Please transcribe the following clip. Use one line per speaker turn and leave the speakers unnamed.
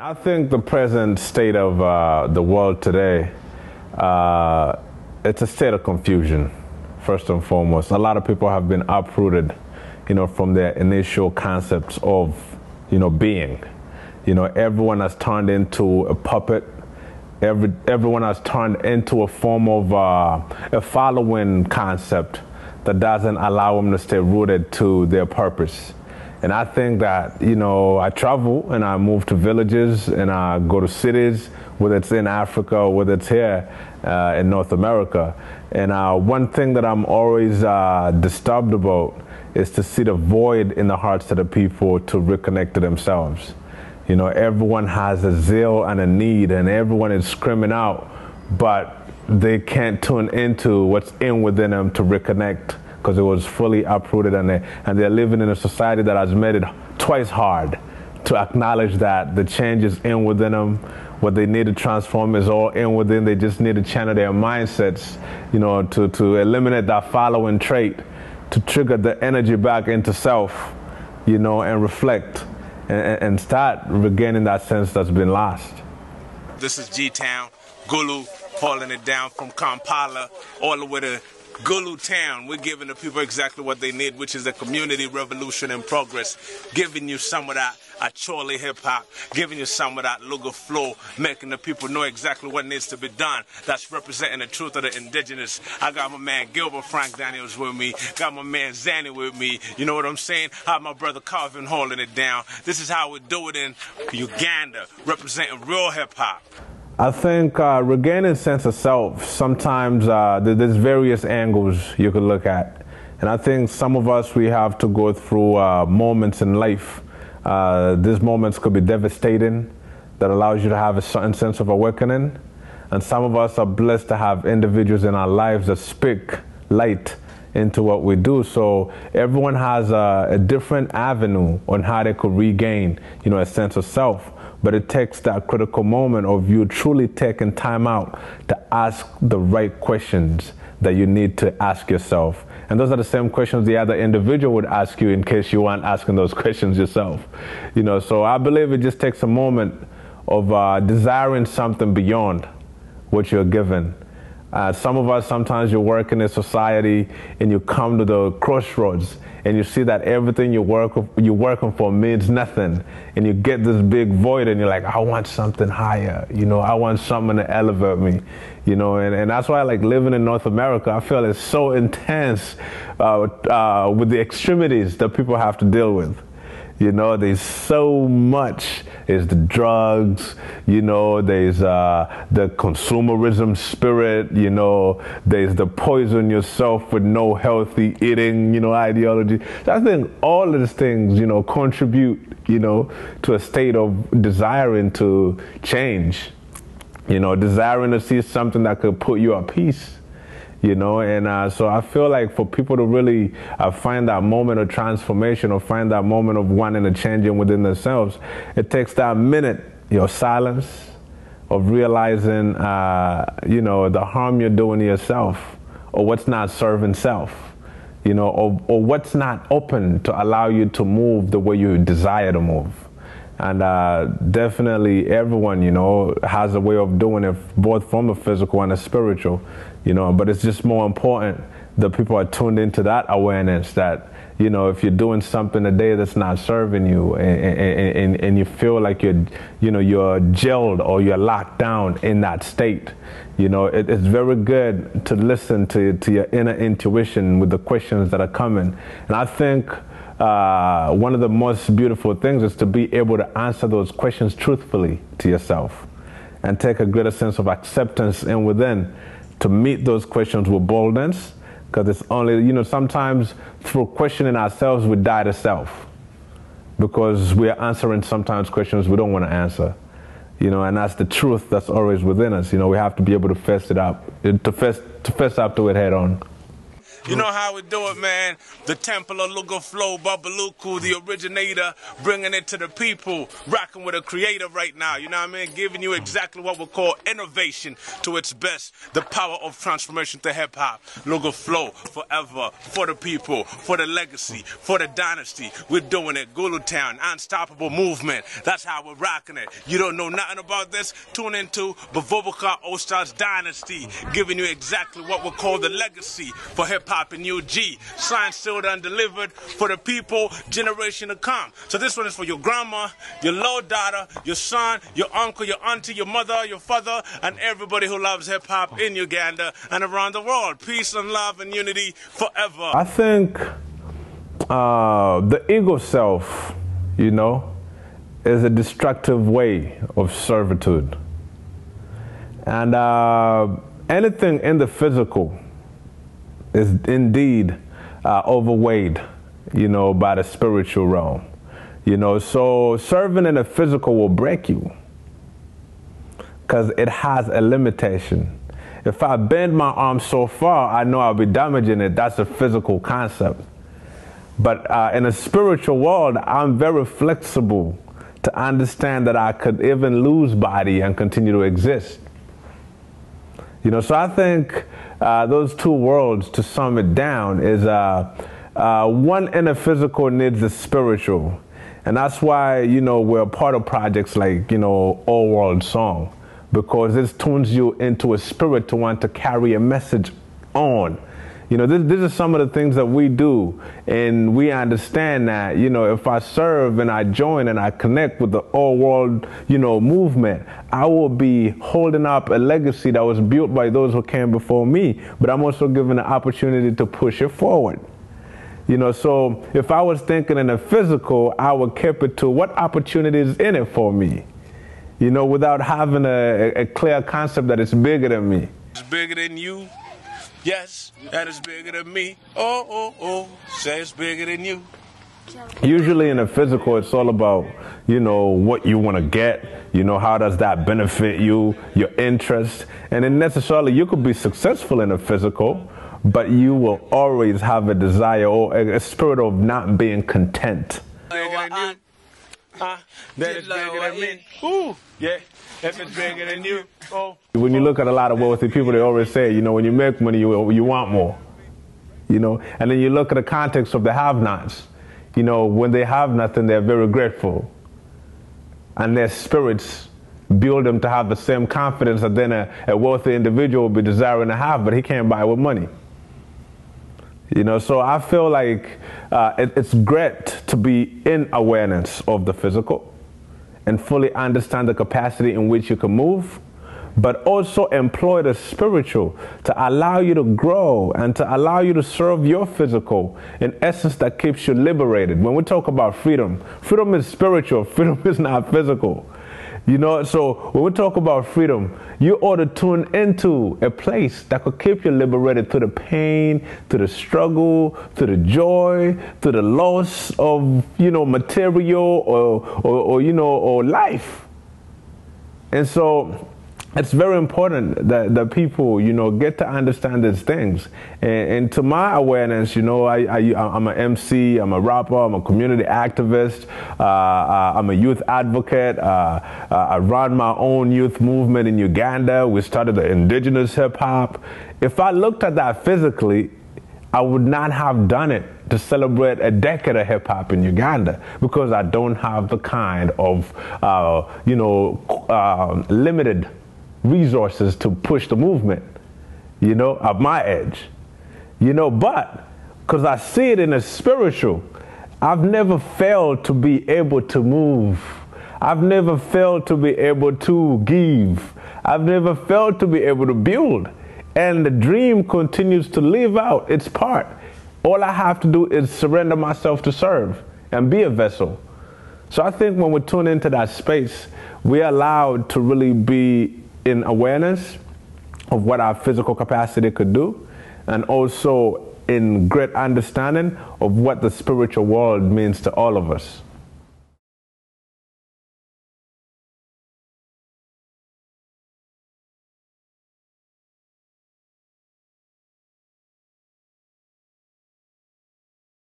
I think the present state of the world today, it's a state of confusion, first and foremost. A lot of people have been uprooted, from their initial concepts of, being. Everyone has turned into a puppet. Everyone has turned into a form of a following concept that doesn't allow them to stay rooted to their purpose. And I think that, I travel and I move to villages and I go to cities, whether it's in Africa or whether it's here in North America. And one thing that I'm always disturbed about is to see the void in the hearts of the people to reconnect to themselves. Everyone has a zeal and a need, and everyone is screaming out, but they can't tune into what's in within them to reconnect, because it was fully uprooted, and they're living in a society that has made it twice hard to acknowledge that the change is in within them. What they need to transform is all in within. They just need to channel their mindsets, to eliminate that following trait, to trigger the energy back into self, and reflect and start regaining that sense that's been lost.
This is G-Town, Gulu, holding it down from Kampala all the way to Gulu Town. We're giving the people exactly what they need, which is a community revolution in progress, giving you some of that Acholi hip-hop, giving you some of that Luga flow, making the people know exactly what needs to be done. That's representing the truth of the indigenous. I got my man Gilbert Frank Daniels with me, got my man Zanny with me, you know what I'm saying? I have my brother Carvin holding it down. This is how we do it in Uganda, representing real hip-hop.
I think regaining sense of self, sometimes there's various angles you could look at. And I think some of us, we have to go through moments in life. These moments could be devastating, that allows you to have a certain sense of awakening. And some of us are blessed to have individuals in our lives that speak light into what we do. So everyone has a different avenue on how they could regain, a sense of self. But it takes that critical moment of you truly taking time out to ask the right questions that you need to ask yourself. And those are the same questions the other individual would ask you in case you weren't asking those questions yourself. So I believe it just takes a moment of desiring something beyond what you're given. Some of us, sometimes you work in a society and you come to the crossroads and you see that everything you're working for means nothing, and you get this big void and you're like, I want something higher, I want something to elevate me, and that's why I like living in North America. I feel it's so intense with the extremities that people have to deal with. There's so much. There's the drugs, there's the consumerism spirit, there's the poison yourself with no healthy eating, ideology. So I think all of these things, contribute, to a state of desiring to change, desiring to see something that could put you at peace. And so I feel like for people to really find that moment of transformation, or find that moment of wanting to change within themselves, it takes that minute, silence, of realizing, the harm you're doing to yourself, or what's not serving self, or what's not open to allow you to move the way you desire to move. And definitely everyone, has a way of doing it, both from the physical and the spiritual, but it's just more important that people are tuned into that awareness that, if you're doing something today that's not serving you, and you feel like you're jailed or you're locked down in that state, it's very good to listen to your inner intuition with the questions that are coming. And I think one of the most beautiful things is to be able to answer those questions truthfully to yourself, and take a greater sense of acceptance in within to meet those questions with boldness, because it's only, sometimes through questioning ourselves we die to self, because we are answering sometimes questions we don't want to answer, and that's the truth that's always within us. We have to be able to face it up, to face up to it head on.
You know how we do it, man. The temple of Luga Flow, Bavubuka, the originator, bringing it to the people, rocking with a creator right now. You know what I mean? Giving you exactly what we call innovation to its best. The power of transformation to hip hop. Luga Flow, forever, for the people, for the legacy, for the dynasty. We're doing it. Gulu Town, unstoppable movement. That's how we're rocking it. You don't know nothing about this? Tune into Bavubuka Allstarz Dynasty, giving you exactly what we call the legacy for hip-hop and UG. Signed, sealed, and delivered for the people, generation to come. So this one is for your grandma, your little daughter, your son, your uncle, your auntie, your mother, your father, and everybody who loves hip-hop in Uganda and around the world. Peace and love and unity forever.
I think the ego self, you know, is a destructive way of servitude. And anything in the physical is indeed overweighed, you know, by the spiritual realm. You know, so serving in the physical will break you because it has a limitation. If I bend my arm so far, I know I'll be damaging it. That's a physical concept. But in a spiritual world, I'm very flexible to understand that I could even lose body and continue to exist. You know, so I think those two worlds, to sum it down, is one in the physical needs the spiritual. And that's why, you know, we're a part of projects like, you know, All World Song, because this tunes you into a spirit to want to carry a message on. You know, this is some of the things that we do, and we understand that, you know, if I serve and I join and I connect with the all world, you know, movement, I will be holding up a legacy that was built by those who came before me, but I'm also given the opportunity to push it forward. You know, so if I was thinking in the physical, I would keep it to what opportunity is in it for me, you know, without having a clear concept that it's bigger than me.
It's bigger than you. Yes, that is bigger than me. Oh, oh, oh, say it's bigger than you.
Usually in the physical, it's all about, you know, what you want to get, you know, how does that benefit you, your interest. And then necessarily you could be successful in the physical, but you will always have a desire or a spirit of not being content.
Bigger than you. That is bigger than me. Ooh, yeah, if it's bigger than you. Oh.
When you look at a lot of wealthy people, they always say, you know, when you make money, you want more, you know. And then you look at the context of the have-nots. You know, when they have nothing, they're very grateful. And their spirits build them to have the same confidence that then a wealthy individual will be desiring to have, but he can't buy with money. You know, so I feel like it's great to be in awareness of the physical and fully understand the capacity in which you can move, but also employ the spiritual to allow you to grow and to allow you to serve your physical in essence that keeps you liberated. When we talk about freedom, freedom is spiritual, freedom is not physical. You know, so when we talk about freedom, you ought to tune into a place that could keep you liberated through the pain, to the struggle, to the joy, to the loss of, you know, material or you know, or life. And so it's very important that people, you know, get to understand these things. And to my awareness, you know, I'm an MC, I'm a rapper, I'm a community activist, I'm a youth advocate. I run my own youth movement in Uganda. We started the indigenous hip hop. If I looked at that physically, I would not have done it to celebrate a decade of hip hop in Uganda because I don't have the kind of, you know, limited resources to push the movement, you know, at my age, you know, but because I see it in a spiritual, I've never failed to be able to move. I've never failed to be able to give. I've never failed to be able to build. And the dream continues to live out its part. All I have to do is surrender myself to serve and be a vessel. So I think when we tune into that space, we're allowed to really be in awareness of what our physical capacity could do, and also in great understanding of what the spiritual world means to all of us.